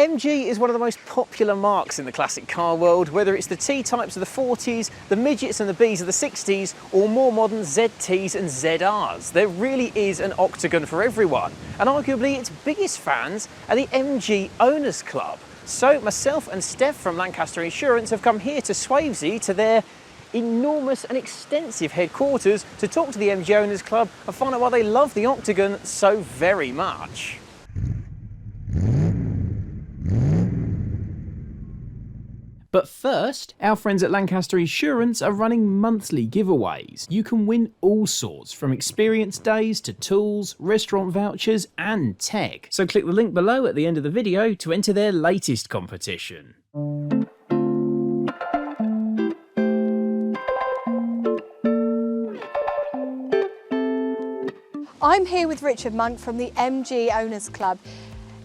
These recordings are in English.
MG is one of the most popular marques in the classic car world, whether it's the T-types of the 40s, the Midgets and the Bs of the 60s, or more modern ZTs and ZRs. There really is an Octagon for everyone, and arguably its biggest fans are the MG Owners Club. So myself and Steph from Lancaster Insurance have come here to Swavesey, to their enormous and extensive headquarters, to talk to the MG Owners Club and find out why they love the Octagon so very much. But first, our friends at Lancaster Insurance are running monthly giveaways. You can win all sorts, from experience days to tools, restaurant vouchers and tech. So click the link below at the end of the video to enter their latest competition. I'm here with Richard Monk from the MG Owners Club.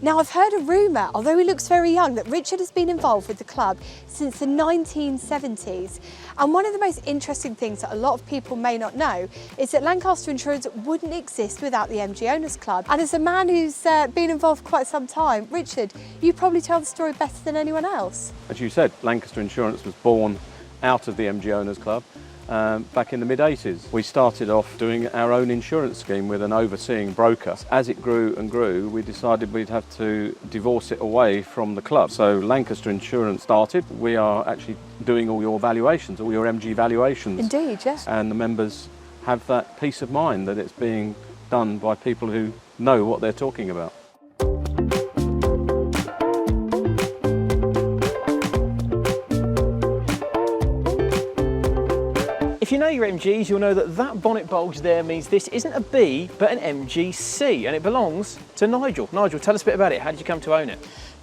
Now, I've heard a rumour, although he looks very young, that Richard has been involved with the club since the 1970s. And one of the most interesting things that a lot of people may not know is that Lancaster Insurance wouldn't exist without the MG Owners Club. And as a man who's been involved for quite some time, Richard, you probably tell the story better than anyone else. As you said, Lancaster Insurance was born out of the MG Owners Club. Back in the mid-80s. We started off doing our own insurance scheme with an overseeing broker. As it grew and grew, we decided we'd have to divorce it away from the club. So Lancaster Insurance started. We are actually doing all your valuations, all your MG valuations. Indeed, yes. And the members have that peace of mind that it's being done by people who know what they're talking about. If you know your MGs, you'll know that that bonnet bulge there means this isn't a B, but an MGC, and it belongs to Nigel. Nigel, tell us a bit about it. How did you come to own it?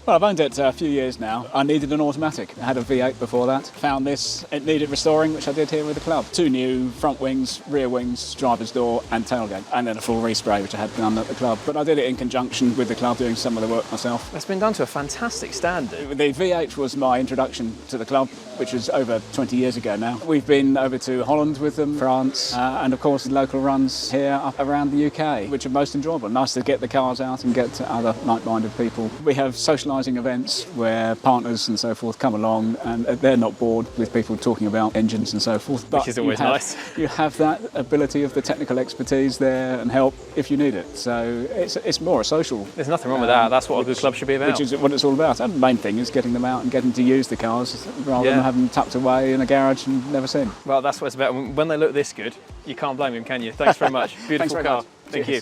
Well, I've owned it a few years now. I needed an automatic. I had a V8 before that. Found this, it needed restoring, which I did here with the club. 2 new front wings, rear wings, driver's door and tailgate. And then a full respray, which I had done at the club. But I did it in conjunction with the club, doing some of the work myself. That's been done to a fantastic standard. The V8 was my introduction to the club, which was over 20 years ago now. We've been over to Holland with them, France, and of course the local runs here up around the UK, which are most enjoyable. Nice to get the cars out and get to other like-minded people. We have socialising events where partners and so forth come along, and they're not bored with people talking about engines and so forth. But which is always nice. You have that ability of the technical expertise there and help if you need it. So it's more a social. There's nothing wrong with that. That's what a good club should be about. Which is what it's all about. And the main thing is getting them out and getting to use the cars rather than having them tucked away in a garage and never seen. Well, that's what it's about. When they look this good, you can't blame them, can you? Thanks very much. Beautiful car. Thank you.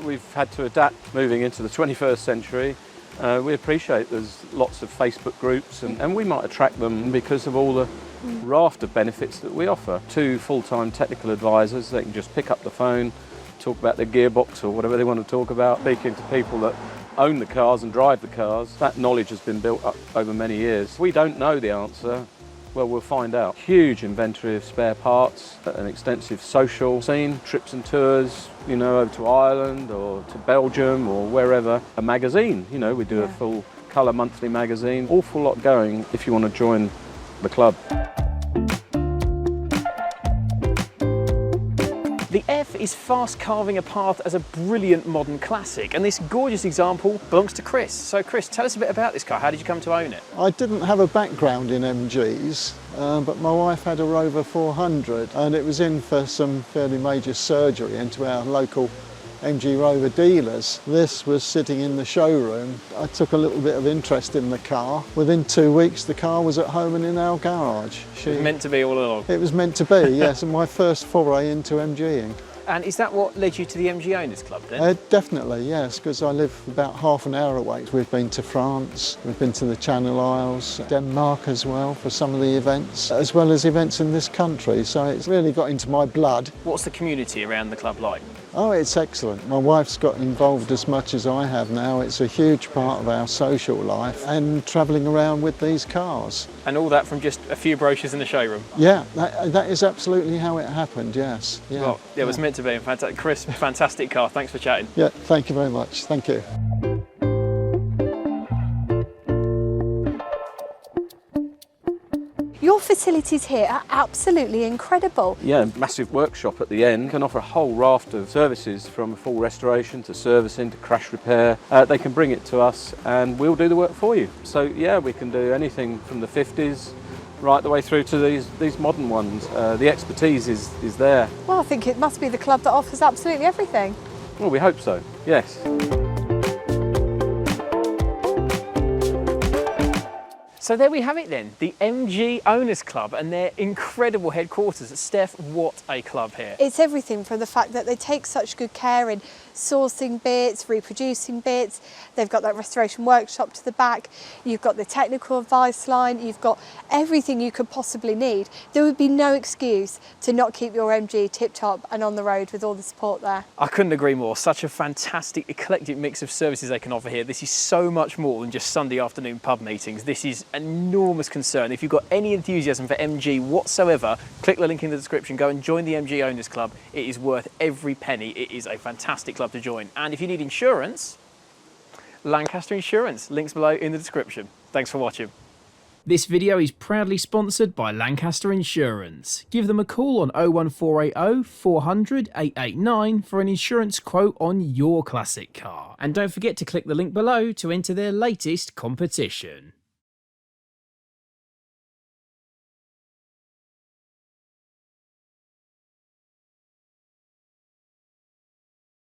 We've had to adapt moving into the 21st century. We appreciate there's lots of Facebook groups and we might attract them because of all the raft of benefits that we offer. 2 full-time technical advisors, they can just pick up the phone, talk about their gearbox or whatever they want to talk about, speaking to people that own the cars and drive the cars. That knowledge has been built up over many years. If we don't know the answer, well, we'll find out. Huge inventory of spare parts, an extensive social scene, trips and tours, you know, over to Ireland or to Belgium or wherever. A magazine, you know, we do a full colour monthly magazine. Awful lot going if you want to join the club. The F is fast carving apart as a brilliant modern classic, and this gorgeous example belongs to Chris. So Chris, tell us a bit about this car. How did you come to own it? I didn't have a background in MGs, but my wife had a Rover 400 and it was in for some fairly major surgery into our local MG Rover dealers. This was sitting in the showroom. I took a little bit of interest in the car. Within 2 weeks the car was at home and in our garage. It was meant to be all along. It was meant to be, yes, and my first foray into MGing. And is that what led you to the MG Owners Club then? Definitely, yes, because I live about half an hour away. We've been to France, we've been to the Channel Isles, Denmark as well for some of the events, as well as events in this country, so it's really got into my blood. What's the community around the club like? Oh, it's excellent. My wife's got involved as much as I have now. It's a huge part of our social life and travelling around with these cars. And all that from just a few brochures in the showroom? Yeah, that is absolutely how it happened, yes. Yeah, well, it was meant to be. Fantastic. Chris, fantastic car. Thanks for chatting. Yeah, thank you very much. Thank you. Your Your facilities here are absolutely incredible. Yeah, massive workshop at the end, can offer a whole raft of services from full restoration to servicing to crash repair. They can bring it to us and we'll do the work for you. So yeah, we can do anything from the 50s right the way through to these modern ones. The expertise is there. Well, I think it must be the club that offers absolutely everything. Well, we hope so, yes. So there we have it then, the MG Owners Club and their incredible headquarters. Steph, what a club here. It's everything from the fact that they take such good care in sourcing bits, reproducing bits. They've got that restoration workshop to the back. You've got the technical advice line. You've got everything you could possibly need. There would be no excuse to not keep your MG tip-top and on the road with all the support there. I couldn't agree more. Such a fantastic, eclectic mix of services they can offer here. This is so much more than just Sunday afternoon pub meetings. This is an enormous concern. If you've got any enthusiasm for MG whatsoever, click the link in the description, go and join the MG Owners Club. It is worth every penny. It is a fantastic club to join. And if you need insurance, Lancaster Insurance, links below in the description. Thanks for watching. This video is proudly sponsored by Lancaster Insurance. Give them a call on 01480 400 889 for an insurance quote on your classic car. And don't forget to click the link below to enter their latest competition.